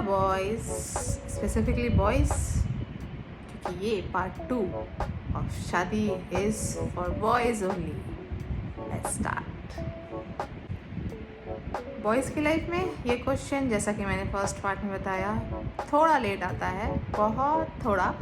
Boys, specifically boys, क्योंकि ये part 2 of शादी is for boys only. Let's start. Boys की लाइफ में ये क्वेश्चन, जैसा कि मैंने फर्स्ट पार्ट में बताया, थोड़ा लेट आता है, बहुत थोड़ा।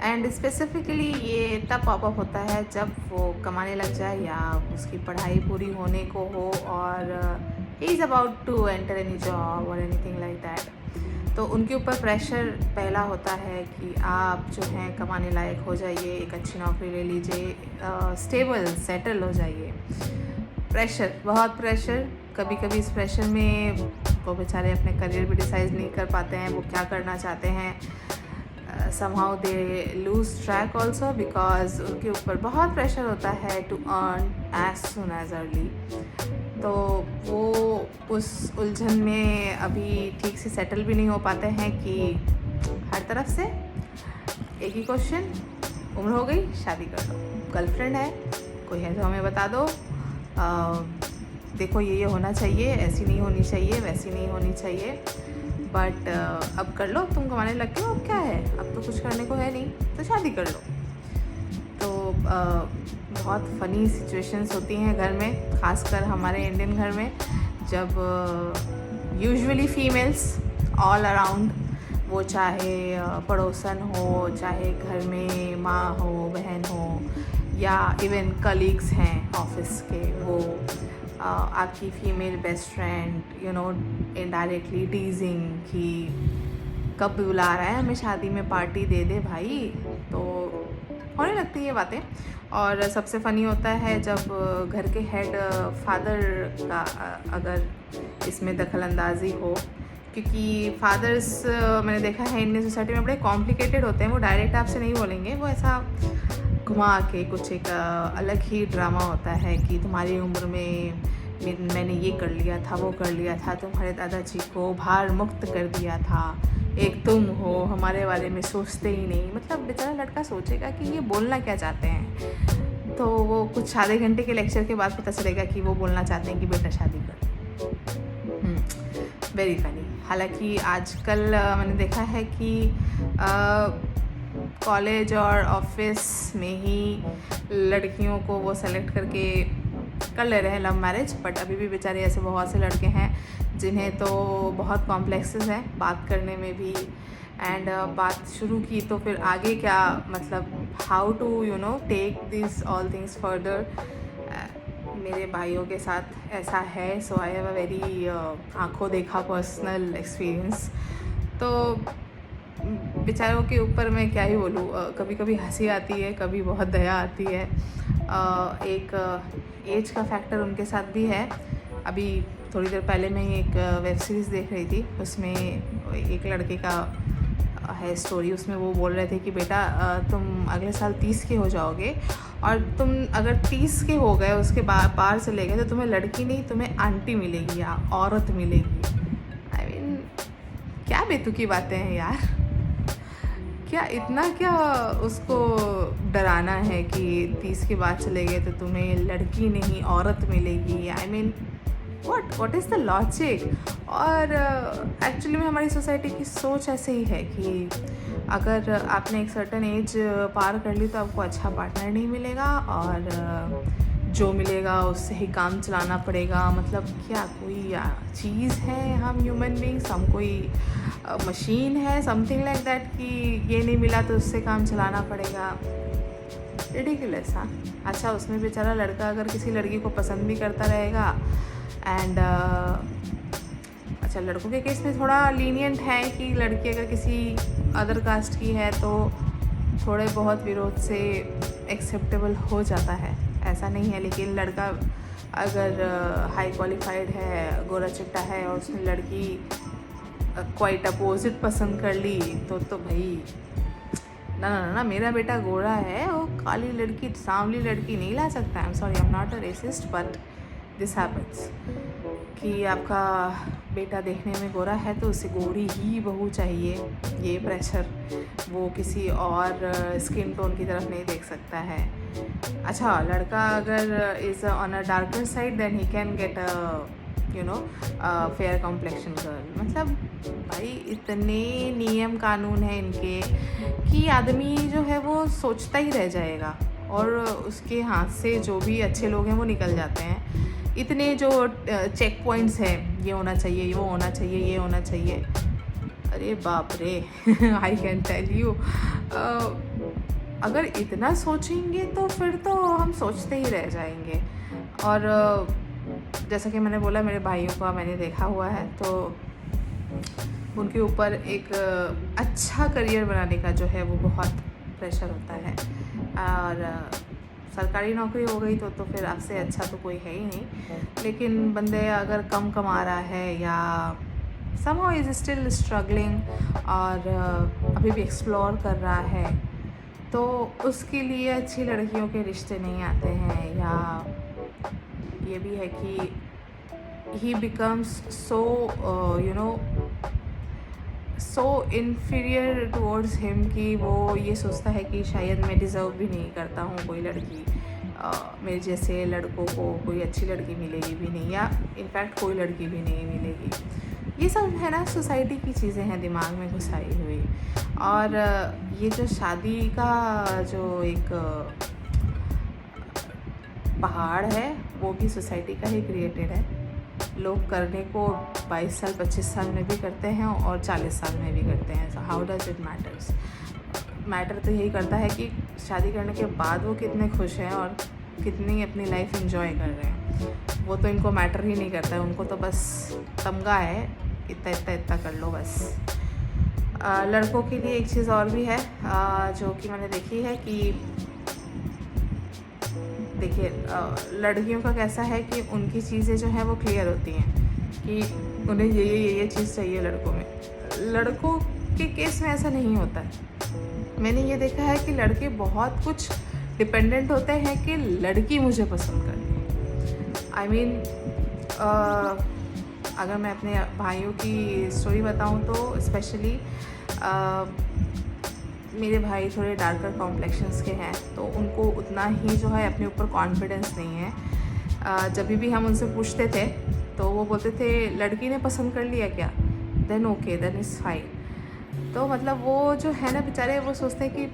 एंड स्पेसिफिकली ये तब पॉपअप होता है जब वो कमाने लग जाए या उसकी पढ़ाई पूरी होने को हो और he is about to enter any job or anything like that. तो उनके ऊपर प्रेशर पहला होता है कि आप जो हैं कमाने लायक हो जाइए, एक अच्छी नौकरी ले लीजिए, स्टेबल सेटल हो जाइए। प्रेशर, बहुत प्रेशर। कभी कभी इस प्रेशर में वो बेचारे अपने करियर भी डिसाइड नहीं कर पाते हैं, वो क्या करना चाहते हैं। Somehow they lose track also because उनके ऊपर बहुत प्रेशर होता है to earn as soon as early. तो वो उस उलझन में अभी ठीक से सेटल भी नहीं हो पाते हैं कि हर तरफ से एक ही क्वेश्चन, उम्र हो गई, शादी कर दो, गर्लफ्रेंड है, कोई है तो हमें बता दो, देखो ये होना चाहिए, ऐसी नहीं होनी चाहिए, वैसी नहीं होनी चाहिए, बट अब कर लो, तुम कमाने लग गए हो, अब क्या है, अब तो कुछ करने को है नहीं, तो शादी कर लो। तो बहुत फ़नी सिचुएशंस होती हैं घर में, ख़ासकर हमारे इंडियन घर में, जब यूजुअली फीमेल्स ऑल अराउंड, वो चाहे पड़ोसन हो, चाहे घर में माँ हो, बहन हो, या इवन कलीग्स हैं ऑफिस के, वो आपकी female best friend, you know, indirectly टीजिंग कि कब बुला रहा है हमें शादी में, पार्टी दे दे भाई। तो होने लगती है ये बातें। और सबसे फ़नी होता है जब घर के हेड फादर का अगर इसमें दखल अंदाजी हो, क्योंकि फादर्स मैंने देखा है इंडियन सोसाइटी में बड़े कॉम्प्लिकेटेड होते हैं। वो डायरेक्ट आपसे नहीं बोलेंगे, वो ऐसा घुमा के कुछ एक अलग ही ड्रामा होता है कि तुम्हारी उम्र में मैंने ये कर लिया था, वो कर लिया था, तुम्हारे दादाजी को भार मुक्त कर दिया था, एक तुम हो, हमारे बारे में सोचते ही नहीं। मतलब बेचारा लड़का सोचेगा कि ये बोलना क्या चाहते हैं, तो वो कुछ आधे घंटे के लेक्चर के बाद पता चलेगा कि वो बोलना चाहते हैं कि बेटा शादी कर। Very funny. हालांकि आजकल मैंने देखा है कि कॉलेज और ऑफिस में ही लड़कियों को वो सेलेक्ट करके कर ले रहे हैं लव मैरिज, बट अभी भी बेचारे ऐसे बहुत से लड़के हैं जिन्हें तो बहुत कॉम्प्लेक्सेस हैं बात करने में भी। एंड बात शुरू की तो फिर आगे क्या, मतलब how to you know take this all things further. मेरे भाइयों के साथ ऐसा है, सो आई हैव अ वेरी आँखों देखा पर्सनल एक्सपीरियंस। तो बेचारों के ऊपर मैं क्या ही बोलूँ, कभी कभी हंसी आती है, कभी बहुत दया आती है। एक एज का फैक्टर उनके साथ भी है। अभी थोड़ी देर पहले मैं एक वेब सीरीज़ देख रही थी, उसमें एक लड़के का है स्टोरी। उसमें वो बोल रहे थे कि बेटा तुम अगले साल 30 के हो जाओगे, और तुम अगर 30 के हो गए, उसके पार चले गए, तो तुम्हें लड़की नहीं, तुम्हें आंटी मिलेगी या औरत मिलेगी। आई मीन क्या बेतुकी बातें हैं यार, क्या इतना क्या उसको डराना है कि 30 के बाद चले गए तो तुम्हें लड़की नहीं औरत मिलेगी। I mean what is the logic. और एक्चुअली में हमारी सोसाइटी की सोच ऐसे ही है कि अगर आपने एक सर्टेन एज पार कर ली तो आपको अच्छा पार्टनर नहीं मिलेगा, और जो मिलेगा उससे ही काम चलाना पड़ेगा। मतलब क्या कोई चीज़ है हम ह्यूमन बींग्स, हम कोई मशीन है, समथिंग लाइक दैट, कि ये नहीं मिला तो उससे काम चलाना पड़ेगा। रिडिकुलस। हाँ, अच्छा उसमें बेचारा लड़का अगर किसी लड़की को पसंद भी करता रहेगा, एंड अच्छा लड़कों के केस में थोड़ा लीनियंट है कि लड़की अगर किसी अदर कास्ट की है तो थोड़े बहुत विरोध से एक्सेप्टेबल हो जाता है, ऐसा नहीं है। लेकिन लड़का अगर हाई क्वालिफाइड है, गोरा चिट्टा है, और उसने लड़की क्वाइट अपोजिट पसंद कर ली, तो भाई ना ना ना, मेरा बेटा गोरा है, वो काली लड़की, सांवली लड़की नहीं ला सकता। I am sorry, I am not a resist, but this happens कि आपका बेटा देखने में गोरा है तो उसे गोरी ही बहू चाहिए। ये प्रेशर वो किसी और स्किन टोन की तरफ नहीं देख सकता है। अच्छा लड़का अगर is on a darker side then he can get a fair complexion girl. मतलब भाई इतने नियम कानून हैं इनके कि आदमी जो है वो सोचता ही रह जाएगा और उसके हाथ से जो भी अच्छे लोग हैं वो निकल जाते हैं। इतने जो चेक पॉइंट्स हैं, ये होना चाहिए, वो होना चाहिए, ये होना चाहिए, अरे बाप रे आई कैन टेल यू, अगर इतना सोचेंगे तो फिर तो हम सोचते ही रह जाएंगे। और जैसा कि मैंने बोला, मेरे भाइयों का मैंने देखा हुआ है, तो उनके ऊपर एक अच्छा करियर बनाने का जो है वो बहुत प्रेशर होता है। और सरकारी नौकरी हो गई तो फिर आपसे अच्छा तो कोई है ही नहीं, लेकिन बंदे अगर कम कमा रहा है या somehow is still struggling और अभी भी एक्सप्लोर कर रहा है, तो उसके लिए अच्छी लड़कियों के रिश्ते नहीं आते हैं। या ये भी है कि he becomes so so inferior towards him कि वो ये सोचता है कि शायद मैं डिज़र्व भी नहीं करता हूँ कोई लड़की, मेरे जैसे लड़कों को कोई अच्छी लड़की मिलेगी भी नहीं, या इनफैक्ट कोई लड़की भी नहीं मिलेगी। ये सब है ना, सोसाइटी की चीज़ें हैं दिमाग में घुसाई हुई। और ये जो शादी का जो एक पहाड़ है वो भी सोसाइटी का ही क्रिएटेड है। लोग करने को 22 साल 25 साल में भी करते हैं और 40 साल में भी करते हैं। So how does it matters? Matter तो यही करता है कि शादी करने के बाद वो कितने खुश हैं और कितनी अपनी लाइफ एंजॉय कर रहे हैं। वो तो इनको मैटर ही नहीं करता है, उनको तो बस तमगा है, इतना इतना इतना कर लो बस। लड़कों के लिए एक चीज़ और भी है जो कि मैंने देखी है कि देखिए, लड़कियों का कैसा है कि उनकी चीज़ें जो हैं वो क्लियर होती हैं कि उन्हें ये चीज़ चाहिए लड़कों में। लड़कों के केस में ऐसा नहीं होता है। मैंने ये देखा है कि लड़के बहुत कुछ डिपेंडेंट होते हैं कि लड़की मुझे पसंद करती है। आई मीन, अगर मैं अपने भाइयों की स्टोरी बताऊं तो स्पेशली मेरे भाई थोड़े डार्कर कॉम्प्लेक्शंस के हैं, तो उनको उतना ही जो है अपने ऊपर कॉन्फिडेंस नहीं है। जब भी हम उनसे पूछते थे तो वो बोलते थे लड़की ने पसंद कर लिया क्या, then okay, then is fine. तो मतलब वो जो है ना बेचारे, वो सोचते हैं कि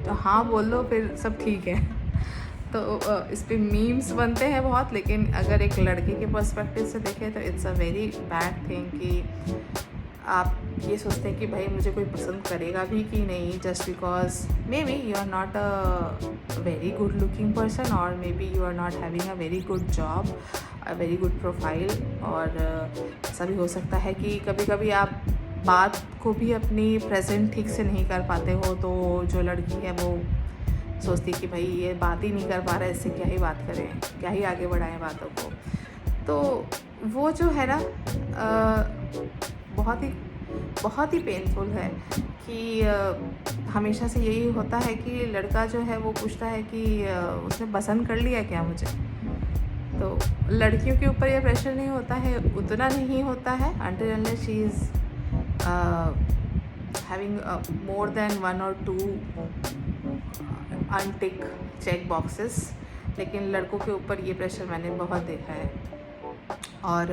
तो हाँ बोल दो फिर सब ठीक है। तो इस पर मीम्स बनते हैं बहुत, लेकिन अगर एक लड़के के पर्सपेक्टिव से देखें तो it's a very bad thing कि आप ये सोचते हैं कि भाई मुझे कोई पसंद करेगा भी कि नहीं, just because maybe you are not a very good looking person, और maybe you are not having a very good job, a very good profile. और ऐसा भी हो सकता है कि कभी कभी आप बात को भी अपनी प्रेजेंट ठीक से नहीं कर पाते हो, तो जो लड़की है वो सोचती कि भाई ये बात ही नहीं कर पा रहा है, इससे क्या ही बात करें, क्या ही आगे बढ़ाएं बातों को। तो वो जो है ना बहुत ही पेनफुल है कि हमेशा से यही होता है कि लड़का जो है वो पूछता है कि उसने पसंद कर लिया क्या मुझे। तो लड़कियों के ऊपर ये प्रेशर नहीं होता है, उतना नहीं होता है until unless she is having more than 1 or 2 untick check boxes। लेकिन लड़कों के ऊपर ये प्रेशर मैंने बहुत देखा है। और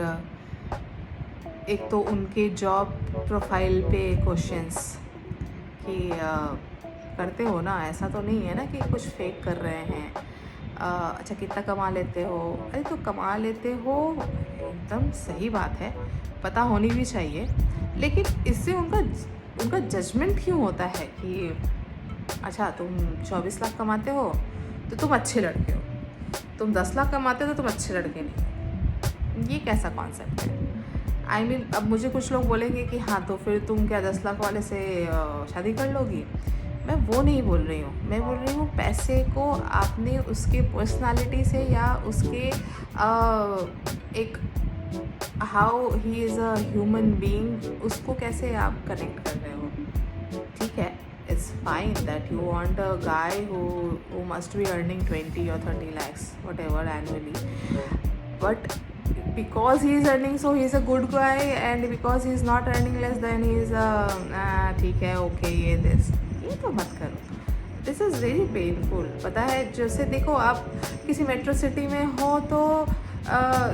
एक तो उनके जॉब प्रोफाइल पे क्वेश्चंस कि करते हो ना, ऐसा तो नहीं है ना कि कुछ फेक कर रहे हैं, अच्छा कितना कमा लेते हो, अरे तो कमा लेते हो एकदम सही बात है, पता होनी भी चाहिए, लेकिन इससे उनका जजमेंट क्यों होता है कि अच्छा तुम 24 लाख कमाते हो तो तुम अच्छे लड़के हो, तुम 10 लाख कमाते हो तो तुम अच्छे लड़के नहीं। ये कैसा कॉन्सेप्ट है? आई मीन, अब मुझे कुछ लोग बोलेंगे कि हाँ तो फिर तुम क्या 10 लाख वाले से शादी कर लोगी। मैं वो नहीं बोल रही हूँ, मैं बोल रही हूँ पैसे को आपने उसके पर्सनालिटी से या उसके एक how he is a human being, उसको कैसे आप कनेक्ट कर रहे हो। ठीक है, it's fine that you want a guy who must be earning 20 or 30 lakhs whatever annually, but because he is earning so he is a good guy, and because he is not earning less then he is a ठीक है okay ये तो मत करो। This is very painful. पता है, जैसे देखो आप किसी मेट्रो सिटी में हो तो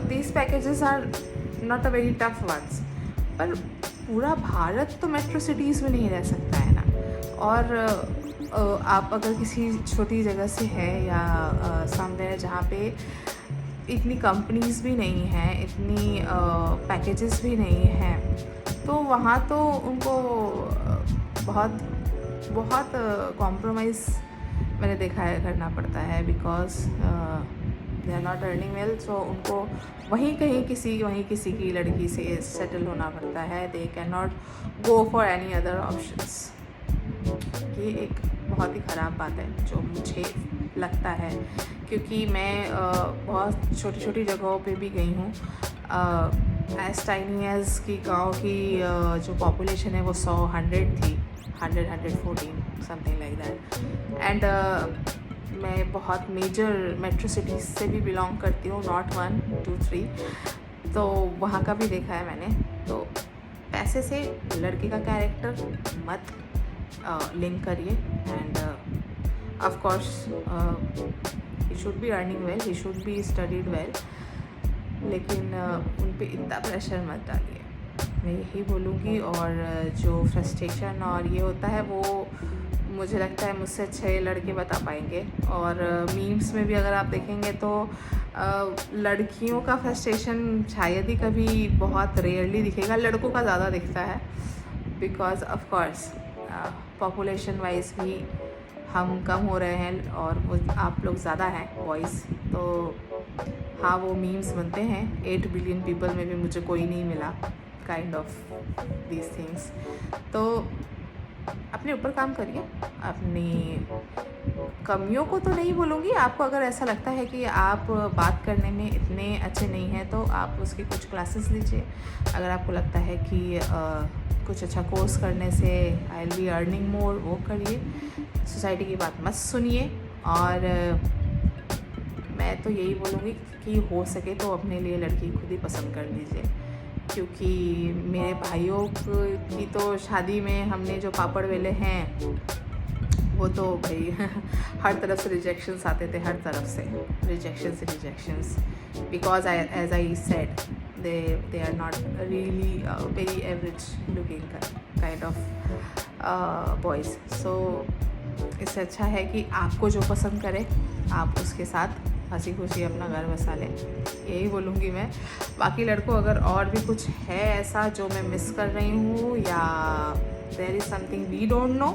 these packages are not a very tough ones, पर पूरा भारत तो मेट्रो सिटीज़ में नहीं रह सकता है ना। और आप अगर किसी छोटी जगह से है या समवेयर जहाँ पे इतनी कंपनीज़ भी नहीं हैं, इतनी पैकेजेस भी नहीं हैं, तो वहाँ तो उनको बहुत बहुत कॉम्प्रोमाइज़ मैंने देखा है करना पड़ता है, because they are not earning well. So उनको वहीं किसी की लड़की से सेटल होना पड़ता है। They can not go for any other options. ये एक बहुत ही ख़राब बात है जो मुझे लगता है, क्योंकि मैं बहुत छोटी छोटी जगहों पे भी गई हूँ। एज टाइनी एज की गांव की जो पॉपुलेशन है वो 100 थी, 114 समथिंग लाइक दैट। एंड मैं बहुत मेजर मेट्रो सिटीज़ से भी बिलोंग करती हूँ, नॉट 1 2 3। तो वहाँ का भी देखा है मैंने। तो पैसे से लड़के का कैरेक्टर मत लिंक करिए। End of course he should be earning well, he should be studied well, लेकिन उन पे इतना प्रेशर मत डालिए, मैं यही बोलूँगी। और जो फ्रस्ट्रेशन और ये होता है वो मुझे लगता है मुझसे अच्छे लड़के बता पाएंगे। और मीम्स में भी अगर आप देखेंगे तो लड़कियों का फ्रस्ट्रेशन शायद ही कभी, बहुत रेयरली दिखेगा, लड़कों का ज़्यादा दिखता है। Because of course population wise भी हम कम हो रहे हैं और वो आप लोग ज़्यादा हैं बॉयज़। तो हाँ, वो मीम्स बनते हैं, 8 बिलियन पीपल में भी मुझे कोई नहीं मिला, काइंड ऑफ दीज थिंग्स। तो अपने ऊपर काम करिए, अपनी कमियों को तो नहीं बोलूँगी। आपको अगर ऐसा लगता है कि आप बात करने में इतने अच्छे नहीं हैं तो आप उसकी कुछ क्लासेस लीजिए। अगर आपको लगता है कि कुछ अच्छा कोर्स करने से I will be earning more, वो करिए। सोसाइटी की बात मत सुनिए। और मैं तो यही बोलूँगी कि हो सके तो अपने लिए लड़की खुद ही पसंद कर लीजिए, क्योंकि मेरे भाइयों की तो शादी में हमने जो पापड़ वेले हैं वो तो भाई हर तरफ से रिजेक्शंस आते थे, हर तरफ से rejections, because as I said they are not really very average looking kind of boys. So इससे अच्छा है कि आपको जो पसंद करे आप उसके साथ हंसी खुशी अपना घर बसा लें, यही बोलूँगी मैं। बाकी लड़कों, अगर और भी कुछ है ऐसा जो मैं मिस कर रही हूँ या there is something we don't know,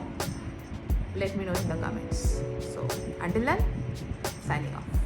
let me know in the comments. So until then, signing off.